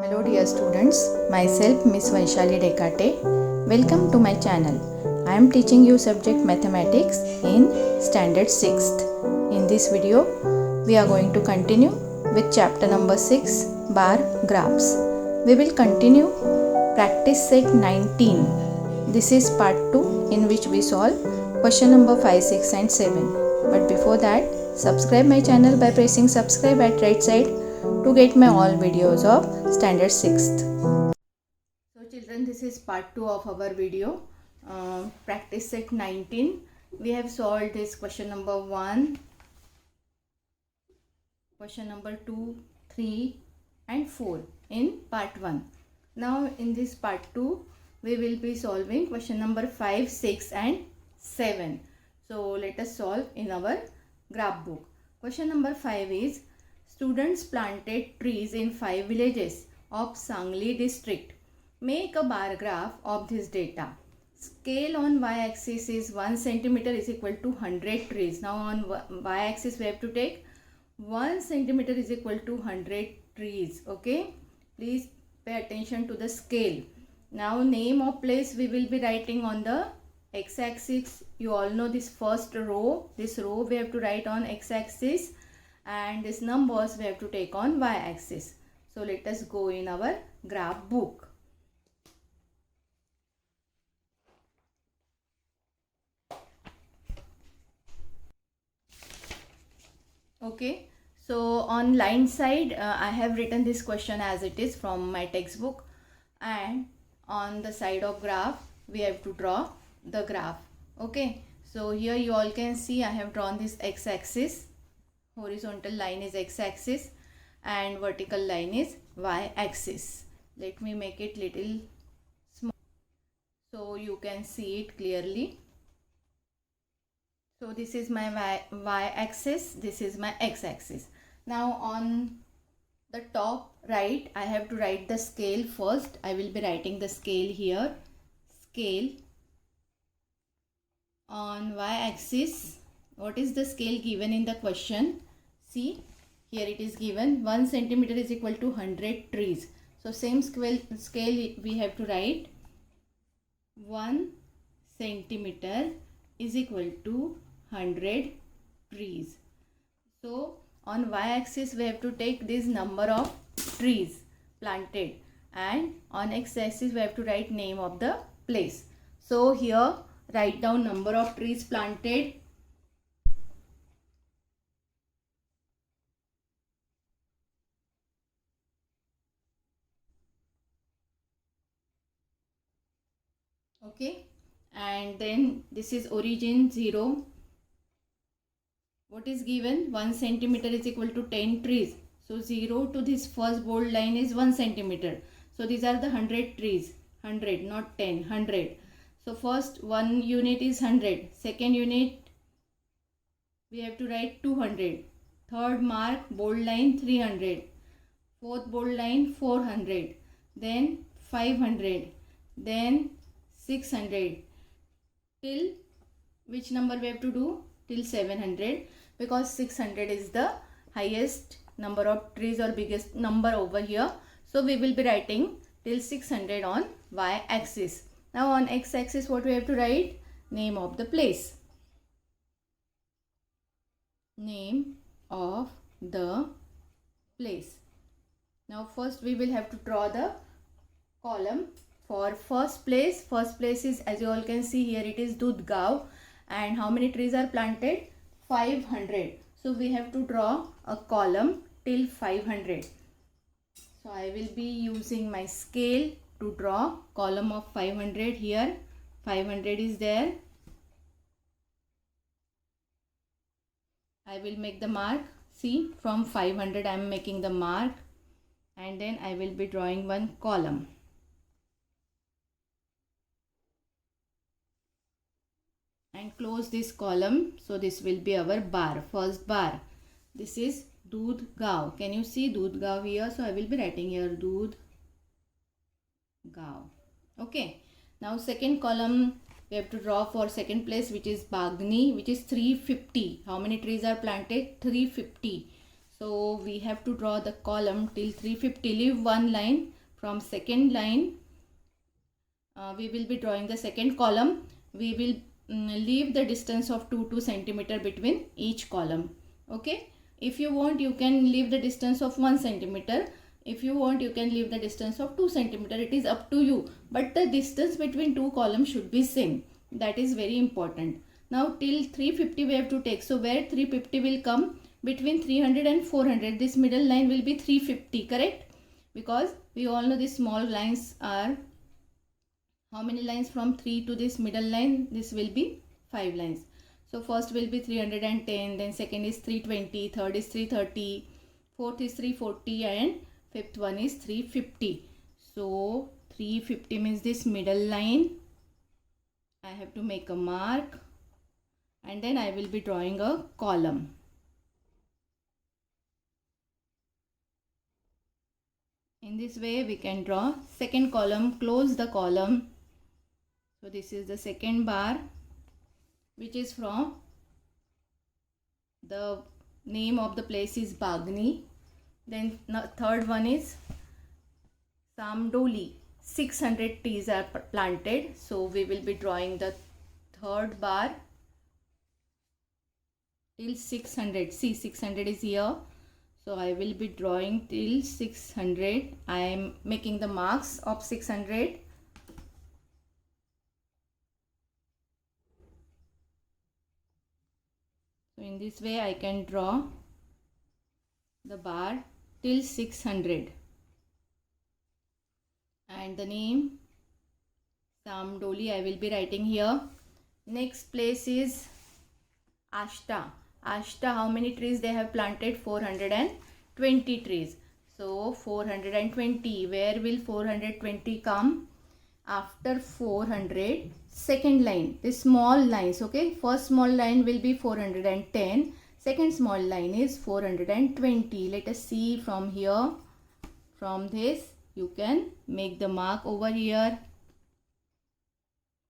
Hello dear students, myself Miss Vaishali Dekate. Welcome to my channel. I am teaching you subject mathematics in standard 6th. In this video, we are going to continue with chapter number 6 bar graphs. We will continue practice set 19. This is part 2 in which we solve question number 5, 6 and 7. But before that, subscribe my channel by pressing subscribe at right side to get my all videos of standard 6th. So children, this is part 2 of our video, practice set 19. We have solved this question number 1, question number 2, 3 and 4 in part 1. Now in this part 2, we will be solving question number 5, 6 and 7. So let us solve in our graph book. Question number 5 is, students planted trees in 5 villages of Sangli district. Make a bar graph of this data. Scale on y-axis is 1 centimeter is equal to 100 trees. Now on y-axis we have to take 1 centimeter is equal to 100 trees. Okay, please pay attention to the scale. Now name of place we will be writing on the x-axis. You all know this first row. This row we have to write on x-axis, and these numbers we have to take on y-axis. So let us go in our graph book. Okay, so on line side I have written this question as it is from my textbook, and on the side of graph we have to draw the graph. Okay, so here you all can see I have drawn this x-axis. Horizontal line is x-axis and vertical line is y-axis. Let me make it little small so you can see it clearly. So this is my y-axis, this is my x-axis. Now on the top right, I have to write the scale first. I will be writing the scale here. Scale on y-axis. What is the scale given in the question? See, here it is given 1 centimeter is equal to 100 trees. So same scale we have to write 1 centimeter is equal to 100 trees. So on y-axis we have to take this number of trees planted, and on x-axis we have to write name of the place. So here write down number of trees planted. Okay, and then this is origin 0. What is given? 1 centimeter is equal to 10 trees. So 0 to this first bold line is 1 centimeter. So these are the 100 trees. 100, not 10, 100. So first one unit is 100. Second unit we have to write 200. Third mark bold line 300. Fourth bold line 400. Then 500. Then 600. Till which number we have to do? Till 700, because 600 is the highest number of trees or biggest number over here. So we will be writing till 600 on y-axis. Now on x-axis what we have to write? Name of the place. Name of the place. Now first we will have to draw the column for first place. First place is, as you all can see here, it is Dudhgaon, and how many trees are planted? 500. So we have to draw a column till 500. So I will be using my scale to draw column of 500 here. 500 is there. I will make the mark. See, from 500 I am making the mark, and then I will be drawing one column. And close this column. So this will be our bar, first bar. This is Dudhgaon. Can you see Dudhgaon here? So I will be writing here Dudhgaon. Okay. Now second column we have to draw for second place, which is Bagni, which is 350. How many trees are planted? 350. So we have to draw the column till 350. Leave one line from second line, we will be drawing the second column. We will leave the distance of 2 centimeter between each column. Okay, if you want, you can leave the distance of 1 centimeter. If you want, you can leave the distance of 2 centimeter. It is up to you, but the distance between two columns should be same. That is very important. Now till 350 we have to take. So where 350 will come? Between 300 and 400. This middle line will be 350, correct? Because we all know these small lines are, how many lines from 3 to this middle line? This will be 5 lines. So first will be 310, then second is 320, third is 330, fourth is 340 and fifth one is 350. So 350 means this middle line. I have to make a mark and then I will be drawing a column. In this way we can draw second column, close the column. So this is the second bar, which is from the name of the place is Bagni. Then third one is Samdoli. 600 trees are planted. So we will be drawing the third bar till 600. See, 600 is here. So I will be drawing till 600. I am making the marks of 600. So in this way I can draw the bar till 600. And the name Samdoli I will be writing here. Next place is Ashta. Ashta, how many trees they have planted? 420 trees. So 420. Where will 420 come? After 400, second line. The small lines. Okay. First small line will be 410. Second small line is 420. Let us see from here. From this, you can make the mark over here.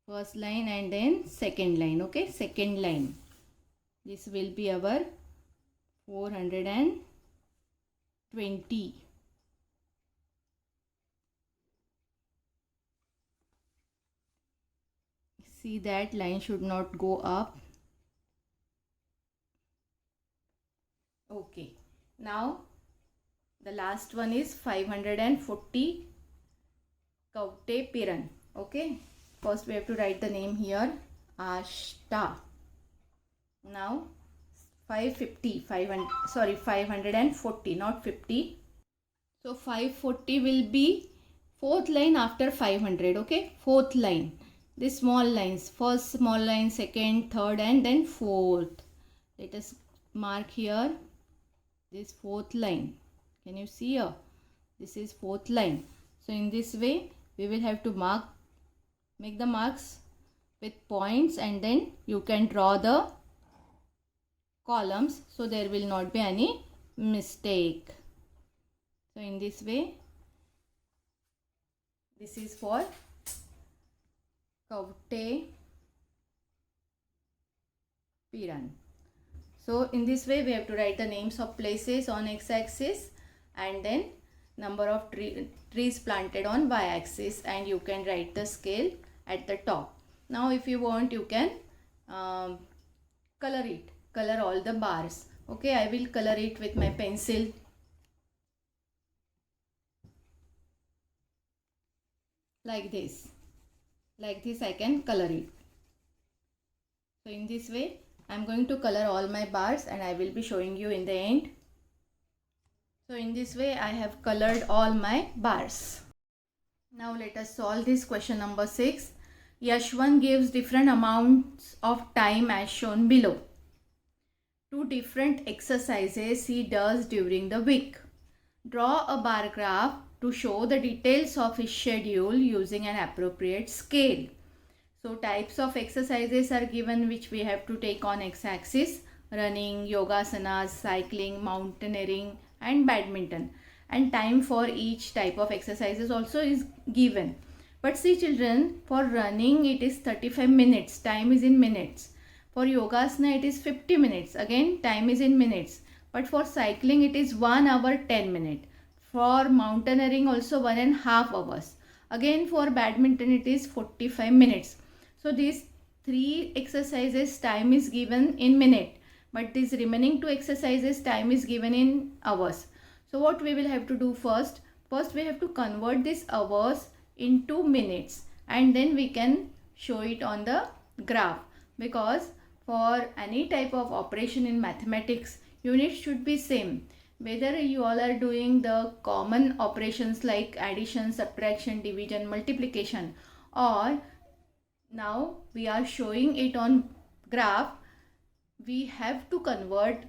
First line and then second line. Okay. Second line. This will be our 420. See, that line should not go up. Okay. Now the last one is 540 Kaute Piran. Okay. First we have to write the name here. Ashta. Now 540, not 50. So 540 will be fourth line after 500. Okay, fourth line. This small lines, first small line, second, third and then fourth. Let us mark here this fourth line. Can you see here? This is fourth line. So in this way we will have to make the marks with points and then you can draw the columns, so there will not be any mistake. So in this way, this is for Kaute Piran. So in this way we have to write the names of places on x-axis and then number of trees planted on y-axis, and you can write the scale at the top. Now if you want, you can color all the bars. Okay, I will color it with my pencil. Like this I can color it. So in this way I am going to color all my bars and I will be showing you in the end. So in this way I have colored all my bars. Now let us solve this question number 6. Yashwan gives different amounts of time as shown below. 2 different exercises he does during the week. Draw a bar graph to show the details of his schedule using an appropriate scale. So types of exercises are given which we have to take on x-axis: running, yogasanas, cycling, mountaineering and badminton. And time for each type of exercises also is given. But see children, for running it is 35 minutes. Time is in minutes. For yogasana it is 50 minutes. Again time is in minutes. But for cycling it is 1 hour 10 minutes. For mountaineering also 1.5 hours. Again for badminton it is 45 minutes. So these 3 exercises time is given in minute, but these remaining 2 exercises time is given in hours. So what we will have to do first we have to convert these hours into minutes, and then we can show it on the graph, because for any type of operation in mathematics units should be same. Whether you all are doing the common operations like addition, subtraction, division, multiplication, or now we are showing it on graph, we have to convert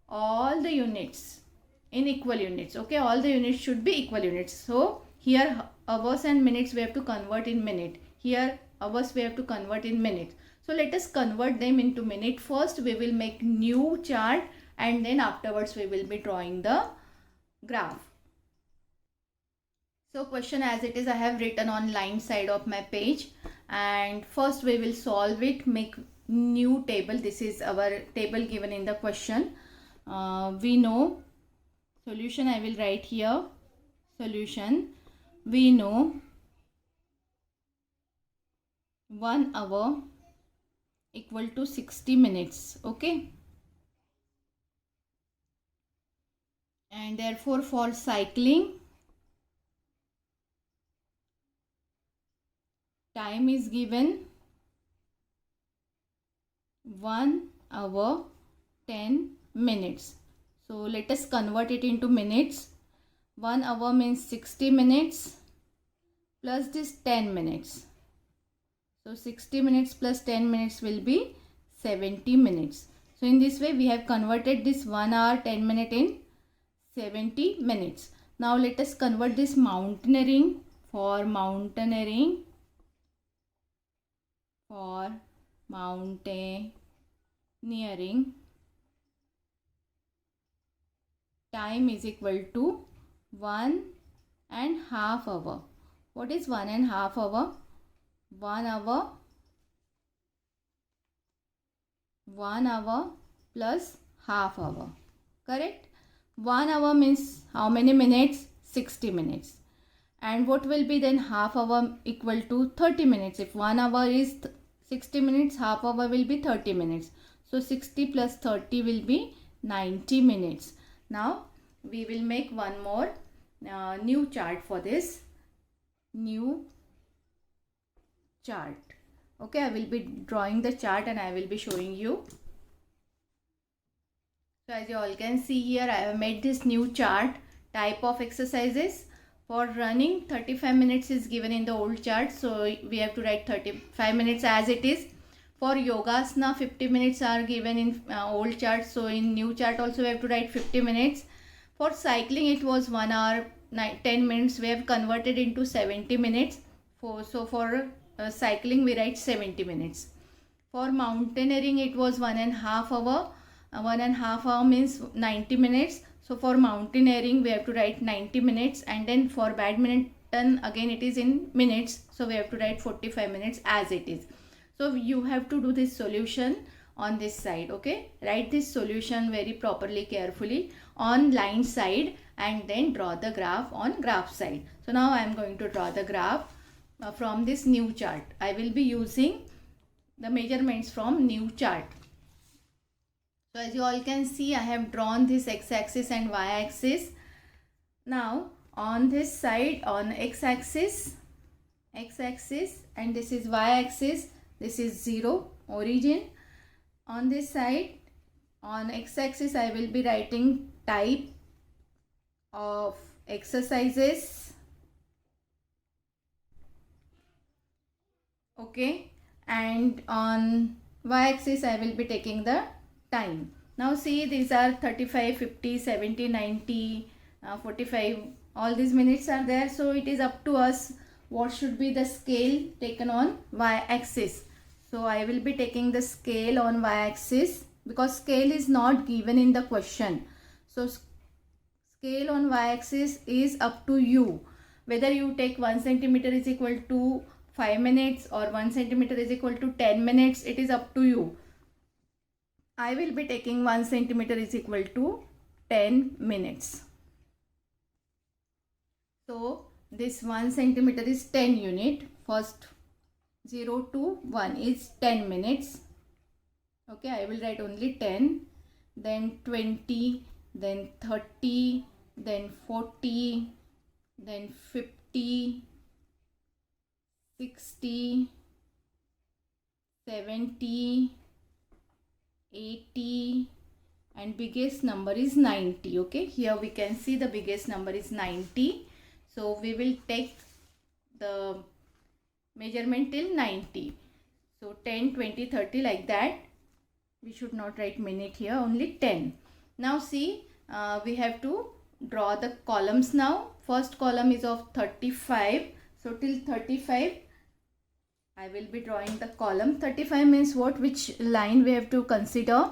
all the units in equal units. Okay, all the units should be equal units. So here hours and minutes we have to convert in minute. Here hours we have to convert in minutes. So let us convert them into minute. First we will make new chart, and then afterwards we will be drawing the graph. So question as it is I have written on line side of my page, and first we will solve it, make new table. This is our table given in the question. We know solution, I will write here solution. We know 1 hour equal to 60 minutes. Okay, and therefore for cycling time is given 1 hour 10 minutes. So let us convert it into minutes. 1 hour means 60 minutes plus this 10 minutes. So 60 minutes plus 10 minutes will be 70 minutes. So in this way we have converted this 1 hour 10 minute in 70 minutes. Now let us convert this mountaineering. For mountaineering, time is equal to 1.5 hour. What is 1.5 hour? 1 hour plus half hour. Correct? 1 hour means how many minutes? 60 minutes. And what will be then half hour? Equal to 30 minutes. If 1 hour is 60 minutes, half hour will be 30 minutes. So 60 plus 30 will be 90 minutes. Now we will make one more new chart for this. New chart. Okay, I will be drawing the chart and I will be showing you. So as you all can see here, I have made this new chart. Type of exercises. For running 35 minutes is given in the old chart, so we have to write 35 minutes as it is. For yogasana 50 minutes are given in old chart, so in new chart also we have to write 50 minutes. For cycling it was 1 hour 10 minutes, we have converted into 70 minutes. For cycling we write 70 minutes. For mountaineering it was 1.5 hour. 1.5 hour means 90 minutes. So for mountaineering we have to write 90 minutes, and then for badminton again it is in minutes, so we have to write 45 minutes as it is. So you have to do this solution on this side. Okay, write this solution very properly, carefully on line side, and then draw the graph on graph side. So now I am going to draw the graph from this new chart. I will be using the measurements from new chart. So as you all can see, I have drawn this x-axis and y-axis. Now on this side, on x-axis, and this is y-axis, this is 0 origin. On this side, on x-axis I will be writing type of exercises. Okay, and on y-axis I will be taking the time. Now see, these are 35, 50, 70, 90, 45, all these minutes are there. So it is up to us what should be the scale taken on y-axis. So I will be taking the scale on y-axis because scale is not given in the question. So scale on y-axis is up to you. Whether you take 1 centimeter is equal to 5 minutes or 1 centimeter is equal to 10 minutes, it is up to you. I will be taking 1 centimeter is equal to 10 minutes. So this 1 centimeter is 10 unit. First 0 to 1 is 10 minutes. Okay, I will write only 10, then 20, then 30, then 40, then 50, 60, 70, 80, and biggest number is 90. Okay, here we can see the biggest number is 90. So we will take the measurement till 90. So 10, 20, 30 like that. We should not write minute here, only 10. Now see, we have to draw the columns now. First column is of 35. So till 35, I will be drawing the column. 35 means what? Which line we have to consider?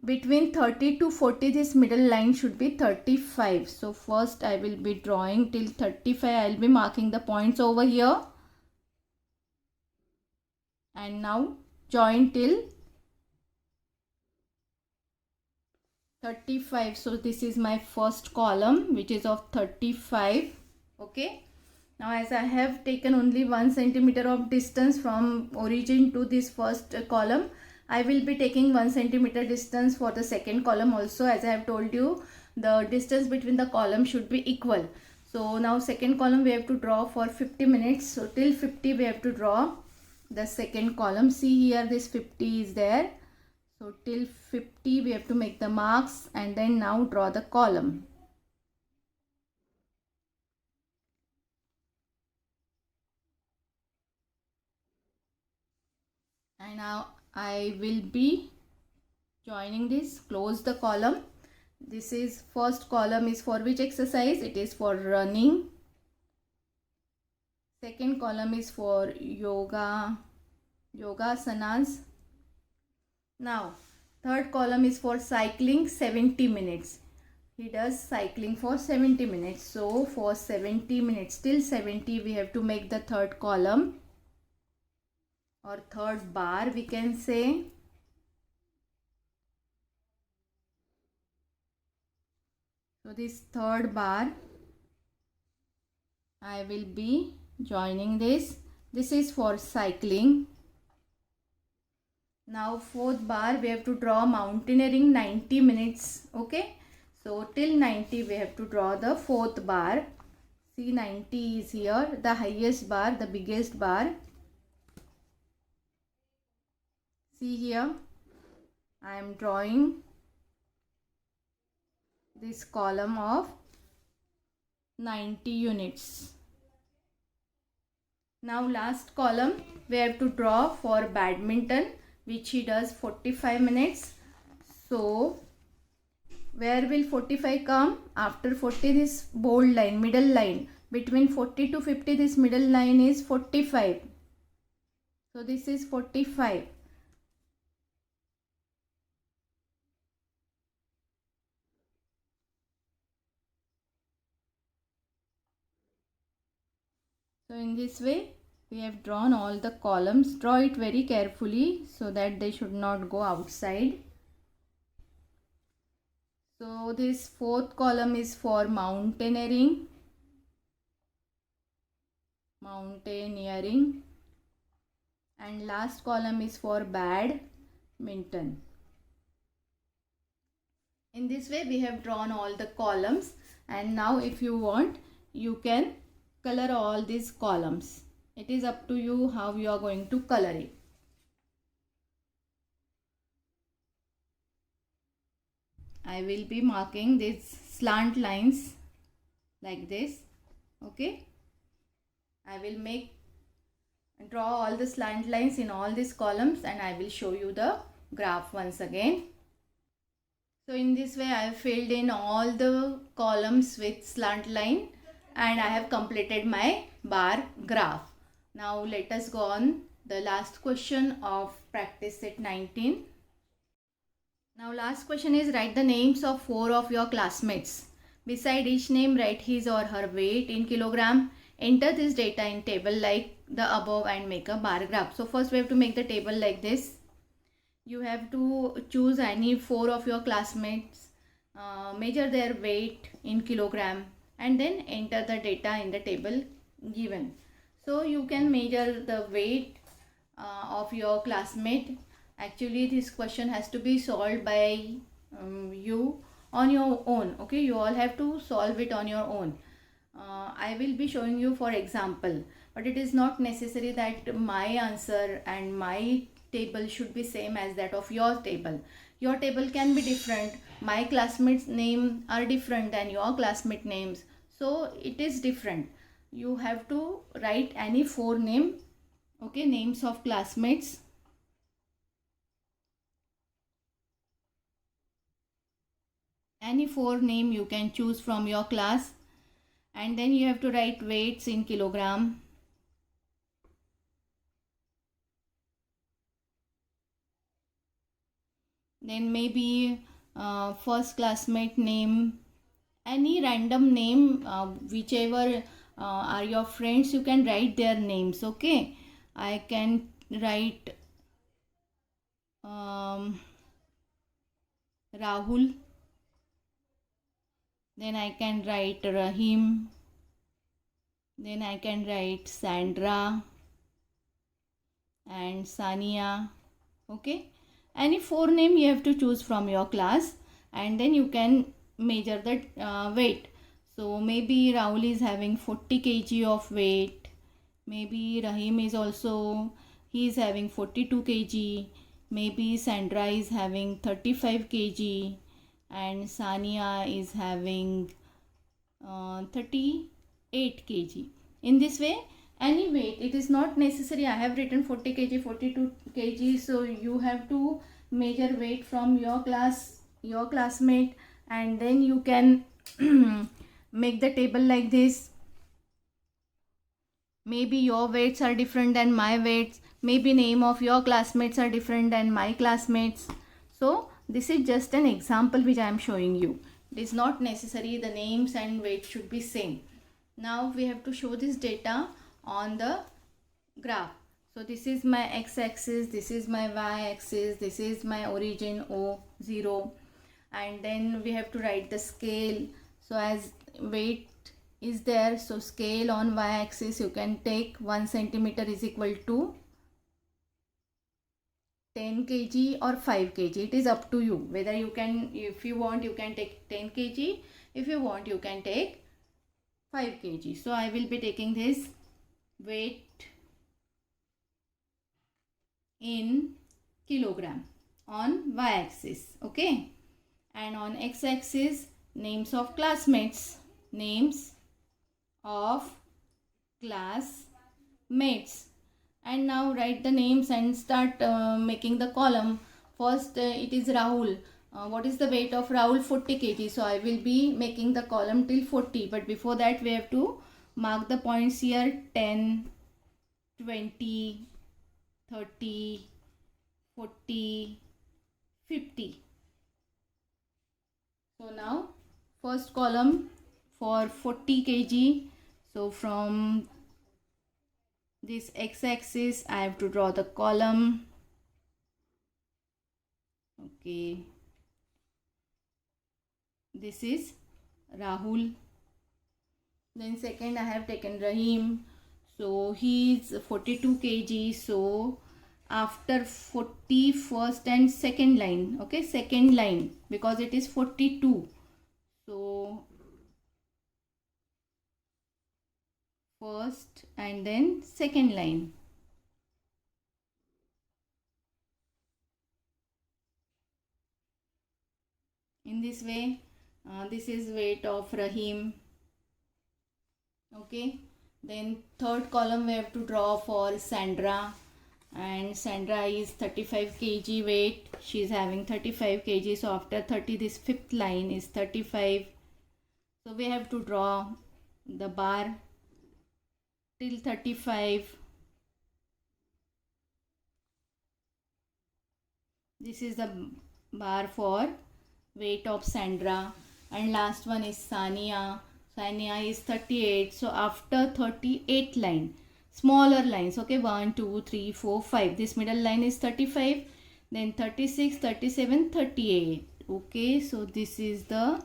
Between 30 to 40, this middle line should be 35. So first I will be drawing till 35. I will be marking the points over here. And now join till 35. So this is my first column, which is of 35. Okay. Now as I have taken only 1 centimeter of distance from origin to this first column, I will be taking 1 centimeter distance for the second column also. As I have told you, the distance between the columns should be equal. So now second column we have to draw for 50 minutes. So till 50 we have to draw the second column. See here, this 50 is there. So till 50 we have to make the marks and then now draw the column. And now I will be joining this, close the column. This is first column is for which exercise? It is for running. Second column is for yogasanas. Now third column is for cycling 70 minutes. He does cycling for 70 minutes. So for 70 minutes till 70 we have to make the third column or third bar, we can say. So this third bar I will be joining this. This is for cycling. Now fourth bar we have to draw mountaineering 90 minutes. Okay. So till 90 we have to draw the fourth bar. See, 90 is here, the highest bar, the biggest bar. See here, I am drawing this column of 90 units. Now last column we have to draw for badminton, which he does 45 minutes. So where will 45 come? After 40, this bold line, middle line. Between 40 to 50, this middle line is 45. So this is 45. So in this way we have drawn all the columns. Draw it very carefully so that they should not go outside. So this fourth column is for mountaineering. And last column is for badminton. In this way we have drawn all the columns, and now if you want you can color all these columns. It is up to you how you are going to color it. I will be marking these slant lines like this. Okay. I will draw all the slant lines in all these columns and I will show you the graph once again. So in this way I have filled in all the columns with slant line and I have completed my bar graph. Now let us go on the last question of practice set 19. Now last question is, write the names of 4 of your classmates. Beside each name write his or her weight in kilogram. Enter this data in table like the above and make a bar graph. So first we have to make the table like this. You have to choose any 4 of your classmates, measure their weight in kilogram and then enter the data in the table given. So you can measure the weight of your classmate. Actually this question has to be solved by you on your own. Okay, you all have to solve it on your own. I will be showing you for example, but it is not necessary that my answer and my table should be same as that of your table. Your table can be different, my classmates name are different than your classmate names, so it is different. You have to write any 4 name, okay, names of classmates. Any 4 name you can choose from your class, and then you have to write weights in kilogram. Then maybe first classmate name, any random name, whichever are your friends, you can write their names. Okay, I can write Rahul, then I can write Rahim, then I can write Sandra and Sania. Okay, any 4 name you have to choose from your class, and then you can measure the weight. So maybe Rahul is having 40 kg of weight, maybe Rahim is also, he is having 42 kg, maybe Sandra is having 35 kg, and Sania is having 38 kg. In this way, any weight, it is not necessary I have written 40 kg, 42 kg, so you have to measure weight from your class, your classmate, and then you can make the table like this. Maybe your weights are different than my weights, maybe name of your classmates are different than my classmates. So this is just an example which I am showing you. It is not necessary the names and weight should be same. Now we have to show this data on the graph. So this is my x-axis, this is my y-axis, this is my origin O0, and then we have to write the scale. So as weight is there, so scale on y-axis you can take 1 centimeter is equal to 10 kg or 5 kg. It is up to you whether you can, if you want you can take 10 kg, if you want you can take 5 kg. So I will be taking this weight in kilogram on y-axis. Okay, and on x-axis names of classmates, names of classmates. And now write the names and start making the column. First it is Rahul. What is the weight of Rahul? 40 kg. So I will be making the column till 40, but before that we have to mark the points here: 10, 20, 30, 40, 50. So now first column for 40 kg. So from this x-axis I have to draw the column. Okay, this is Rahul. Then second I have taken Rahim. So he is 42 kg. So after 40, first and second line, okay, second line, because it is 42. So first and then second line. In this way, this is weight of Rahim. Okay, then third column we have to draw for Sandra, and Sandra is 35 kg weight, she is having 35 kg. So after 30, this fifth line is 35. So we have to draw the bar till 35. This is the bar for weight of Sandra. And last one is Sania. Sania is 38. So after 38 line, smaller lines, okay, 1, 2, 3, 4, 5. This middle line is 35. Then 36, 37, 38. Okay, so this is the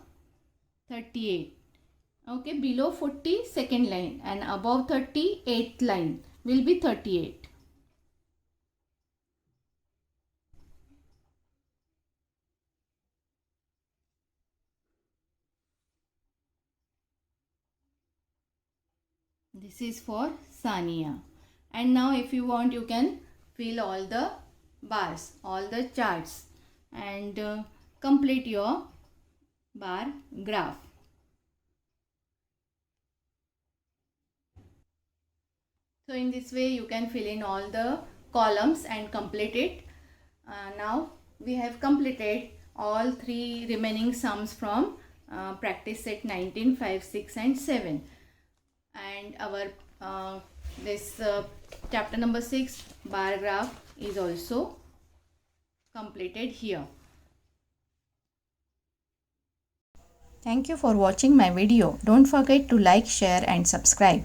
38. Okay, below 40 second line and above 30 eighth line will be 38. This is for Sania. And now if you want, you can fill all the bars, all the charts, and complete your bar graph. So in this way you can fill in all the columns and complete it. Now we have completed all three remaining sums from practice set 19, 5, 6 and 7. And our this chapter number 6 bar graph is also completed here. Thank you for watching my video. Don't forget to like, share and subscribe.